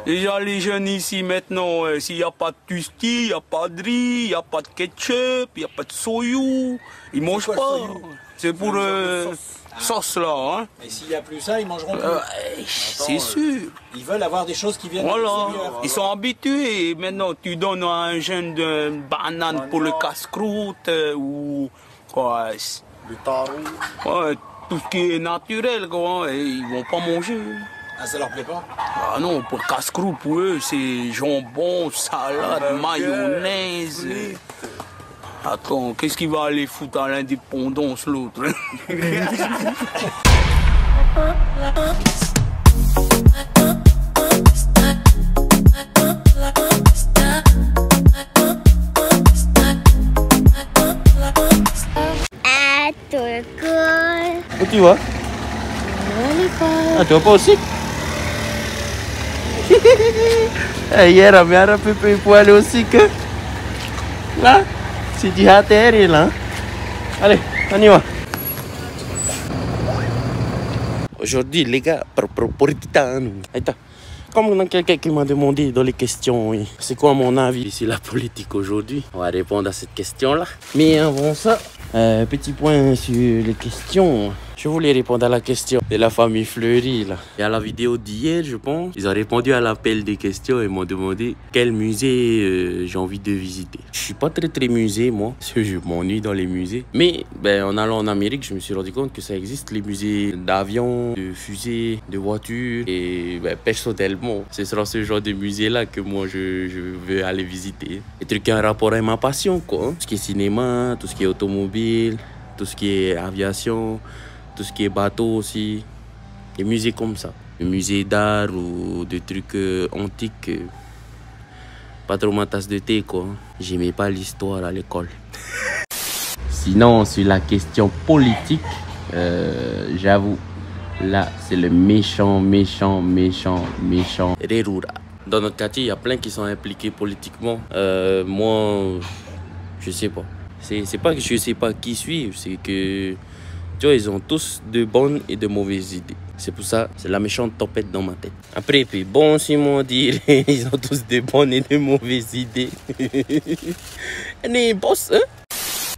Déjà, les jeunes ici, maintenant, s'il n'y a pas de tusti, il n'y a pas de riz, il n'y a pas de ketchup, il n'y a pas de soyou, ils mangent pas. C'est pour sauce là. Hein. Et s'il n'y a plus ça, ils mangeront plus. C'est sûr. Ils veulent avoir des choses qui viennent de Voilà, l'extérieur. ils sont habitués. Maintenant, tu donnes à un jeune de banane pour le casse-croûte ou quoi. Le tarot. Ouais, tout ce qui est naturel, quoi, et ils vont pas manger. Ah, ça leur plaît pas? Ah non, pour casse-croûte, pour eux, c'est jambon, salade, mayonnaise. Attends, qu'est-ce qu'il va aller foutre à l'indépendance, l'autre? Où tu vas? Ah, tu vas pas aussi? Hier, on m'a rappelé pour aller aussi que. Là, c'est du HTR là. Allez, on y va. Aujourd'hui, les gars, comme quelqu'un qui m'a demandé dans les questions, oui, c'est quoi mon avis sur la politique aujourd'hui? On va répondre à cette question-là. Mais avant ça, petit point sur les questions. Je voulais répondre à la question de la famille Fleury là. Et à la vidéo d'hier, je pense, ils ont répondu à l'appel des questions et m'ont demandé quel musée j'ai envie de visiter. Je suis pas très musée moi, parce que je m'ennuie dans les musées. Mais en allant en Amérique, je me suis rendu compte que ça existe les musées d'avions, de fusées, de voitures. Et personnellement, ce sera ce genre de musée là que moi je veux aller visiter. Des trucs en rapport avec ma passion quoi. Tout ce qui est cinéma, tout ce qui est automobile, tout ce qui est aviation. Tout ce qui est bateau aussi, des musées comme ça, des musées d'art ou des trucs antiques, pas trop ma tasse de thé quoi. J'aimais pas l'histoire à l'école. Sinon sur la question politique, j'avoue, là c'est le méchant Rerura. Dans notre quartier, il y a plein qui sont impliqués politiquement. Moi, je sais pas. C'est pas que je sais pas qui suivre, c'est que tu vois, ils ont tous de bonnes et de mauvaises idées. C'est pour ça, c'est la méchante tempête dans ma tête. Après, puis bon, si moi dire, ils ont tous de bonnes et de mauvaises idées. Les boss, hein?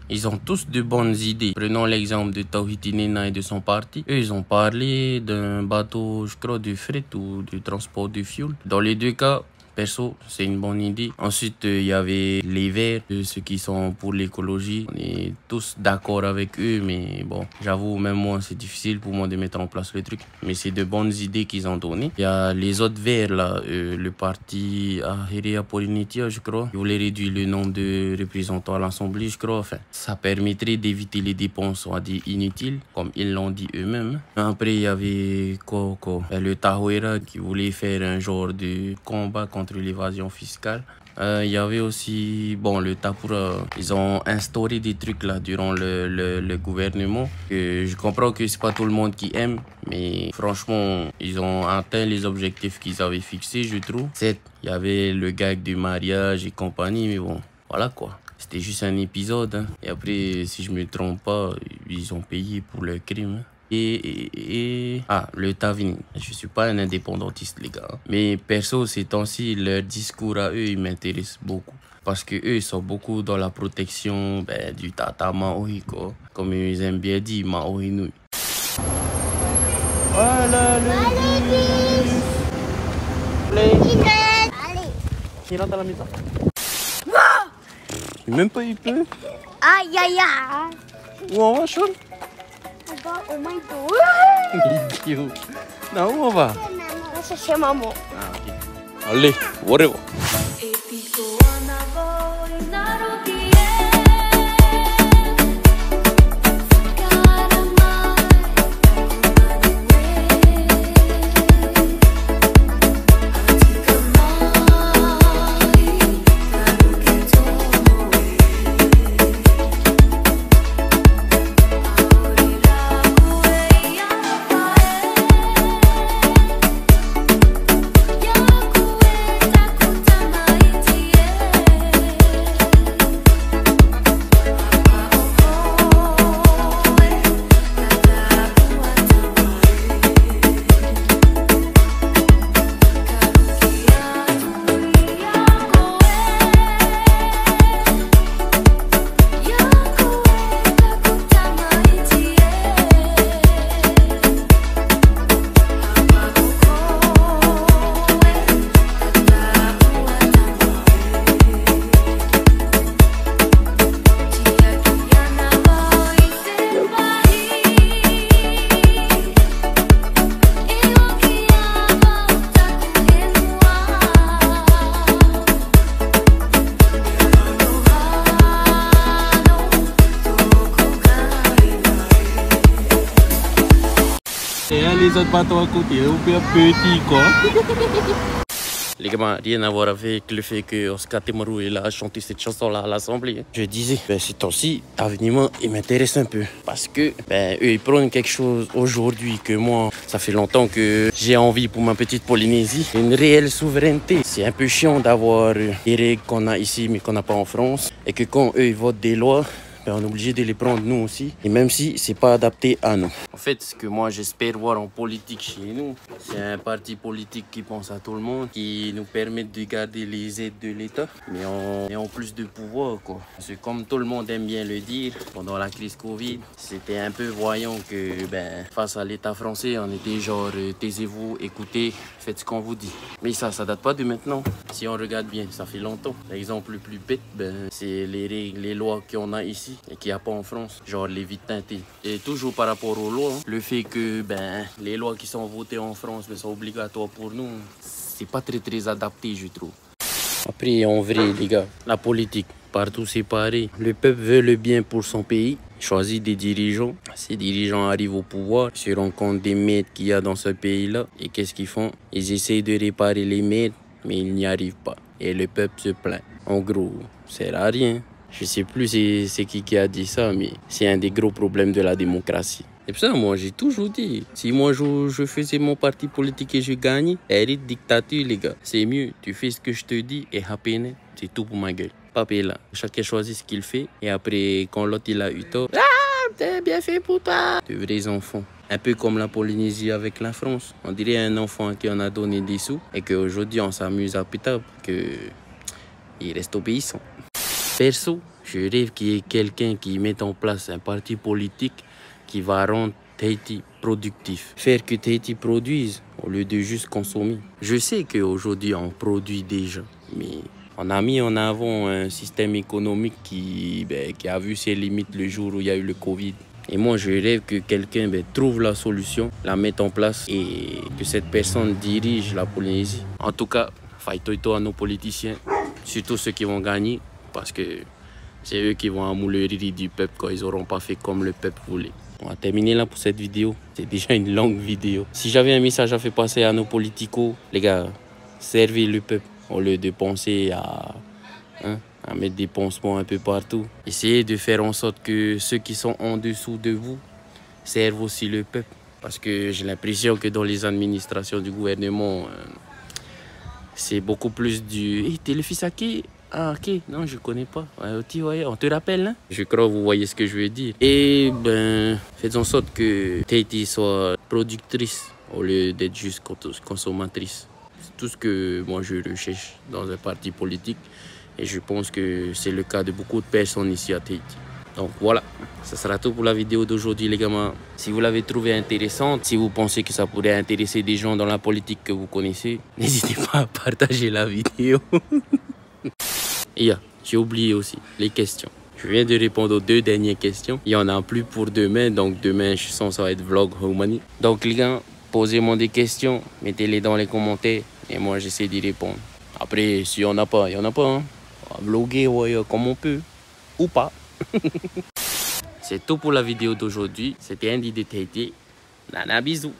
Ils ont tous de bonnes idées. Prenons l'exemple de Tawhiti Nena et de son parti. Eux, ils ont parlé d'un bateau, je crois, de fret ou de transport de fuel. Dans les deux cas, perso, c'est une bonne idée. Ensuite, il y avait les Verts, ceux qui sont pour l'écologie. On est tous d'accord avec eux, mais bon, j'avoue, même moi, c'est difficile pour moi de mettre en place le truc. Mais c'est de bonnes idées qu'ils ont données. Il y a les autres Verts, là, le parti Aherea Polinitia, je crois. Ils voulaient réduire le nombre de représentants à l'Assemblée, je crois. Enfin, ça permettrait d'éviter les dépenses, on va dire, inutiles, comme ils l'ont dit eux-mêmes. Après, il y avait le Tahoera qui voulait faire un genre de combat contre l'évasion fiscale. Il y avait aussi le Tapura. Ils ont instauré des trucs là durant le gouvernement que je comprends que c'est pas tout le monde qui aime, mais franchement ils ont atteint les objectifs qu'ils avaient fixés, je trouve. Certes, il y avait le gag du mariage et compagnie, mais bon, voilà quoi. C'était juste un épisode hein. Et après, si je me trompe pas, ils ont payé pour leur crime hein. Le Tavini. Je suis pas un indépendantiste les gars. Mais perso ces temps-ci, leur discours à eux, ils m'intéressent beaucoup. Parce que eux, ils sont beaucoup dans la protection du tata Maori quoi. Comme ils aiment bien dire, Maori nous. Voilà le bus. Allez. Il rentre à la maison. Même pas il peut. Aïe aïe aïe. Où on va, Sean? Oh my god. Idiot. Non, où on va? On va chercher maman. Ah, ok. Allez, whatever. les autres bateaux à côté, on fait un petit quoi. Les gamins, rien à voir avec le fait que Oscar Temarou est là à chanter cette chanson-là à l'Assemblée. Je disais, ces temps-ci, l'avenir, il m'intéresse un peu. Parce que, eux, ils prennent quelque chose aujourd'hui que moi, ça fait longtemps que j'ai envie pour ma petite Polynésie. Une réelle souveraineté. C'est un peu chiant d'avoir des règles qu'on a ici, mais qu'on n'a pas en France. Et que quand eux, ils votent des lois, on est obligé de les prendre nous aussi, et même si c'est pas adapté à nous. En fait, ce que moi j'espère voir en politique chez nous, c'est un parti politique qui pense à tout le monde, qui nous permet de garder les aides de l'État, mais en plus de pouvoir quoi. Parce que comme tout le monde aime bien le dire, pendant la crise Covid, c'était un peu voyant que face à l'État français, on était genre taisez-vous, écoutez, faites ce qu'on vous dit. Mais ça date pas de maintenant. Si on regarde bien, ça fait longtemps. L'exemple le plus bête, c'est les règles, les lois qu'on a ici et qu'il n'y a pas en France, genre les vitres teintées. Et toujours par rapport aux lois, le fait que les lois qui sont votées en France sont obligatoires pour nous, c'est pas très adapté je trouve. Après en vrai les gars, la politique, partout c'est pareil. Le peuple veut le bien pour son pays, choisit des dirigeants. Ces dirigeants arrivent au pouvoir, se rendent compte des merdes qu'il y a dans ce pays-là. Et qu'est-ce qu'ils font? Ils essayent de réparer les merdes, mais ils n'y arrivent pas. Et le peuple se plaint. En gros, ça sert à rien. Je sais plus c'est qui a dit ça, mais c'est un des gros problèmes de la démocratie. Et pour ça, moi, j'ai toujours dit, si moi je faisais mon parti politique et je gagnais, hérite dictature, les gars. C'est mieux, tu fais ce que je te dis et happy, c'est tout pour ma gueule. Papé là, chacun choisit ce qu'il fait et après, quand l'autre il a eu tort, t'es bien fait pour toi. De vrais enfants. Un peu comme la Polynésie avec la France. On dirait un enfant à qui on a donné des sous et qu'aujourd'hui on s'amuse à péter, qu'il reste obéissant. Perso, je rêve qu'il y ait quelqu'un qui mette en place un parti politique qui va rendre Tahiti productif. Faire que Tahiti produise au lieu de juste consommer. Je sais qu'aujourd'hui on produit déjà, mais on a mis en avant un système économique qui a vu ses limites le jour où il y a eu le Covid. Et moi, je rêve que quelqu'un trouve la solution, la mette en place et que cette personne dirige la Polynésie. En tout cas, faille-toi à nos politiciens, surtout ceux qui vont gagner. Parce que c'est eux qui vont amouler le riz du peuple quand ils n'auront pas fait comme le peuple voulait. On va terminer là pour cette vidéo. C'est déjà une longue vidéo. Si j'avais un message à faire passer à nos politicos, les gars, servez le peuple au lieu de penser à mettre des pansements un peu partout. Essayez de faire en sorte que ceux qui sont en dessous de vous servent aussi le peuple. Parce que j'ai l'impression que dans les administrations du gouvernement, c'est beaucoup plus du « Hey, t'es le fils à qui ?» Ah ok, non je connais pas. Ouais, on te rappelle hein? Je crois que vous voyez ce que je veux dire. Et faites en sorte que Tahiti soit productrice au lieu d'être juste consommatrice. C'est tout ce que moi je recherche dans un parti politique. Et je pense que c'est le cas de beaucoup de personnes ici à Tahiti. Donc voilà, ça sera tout pour la vidéo d'aujourd'hui les gamins. Si vous l'avez trouvé intéressante, si vous pensez que ça pourrait intéresser des gens dans la politique que vous connaissez, n'hésitez pas à partager la vidéo. Et j'ai oublié aussi les questions. Je viens de répondre aux 2 dernières questions. Il n'y en a plus pour demain, donc demain je sens ça va être vlog Romani. Donc les gars, posez-moi des questions, mettez-les dans les commentaires et moi j'essaie d'y répondre. Après, s'il n'y en a pas, il n'y en a pas. Hein. On va vlogger comme on peut, ou pas. C'est tout pour la vidéo d'aujourd'hui. C'était Andy de Tahiti. Nana, bisous.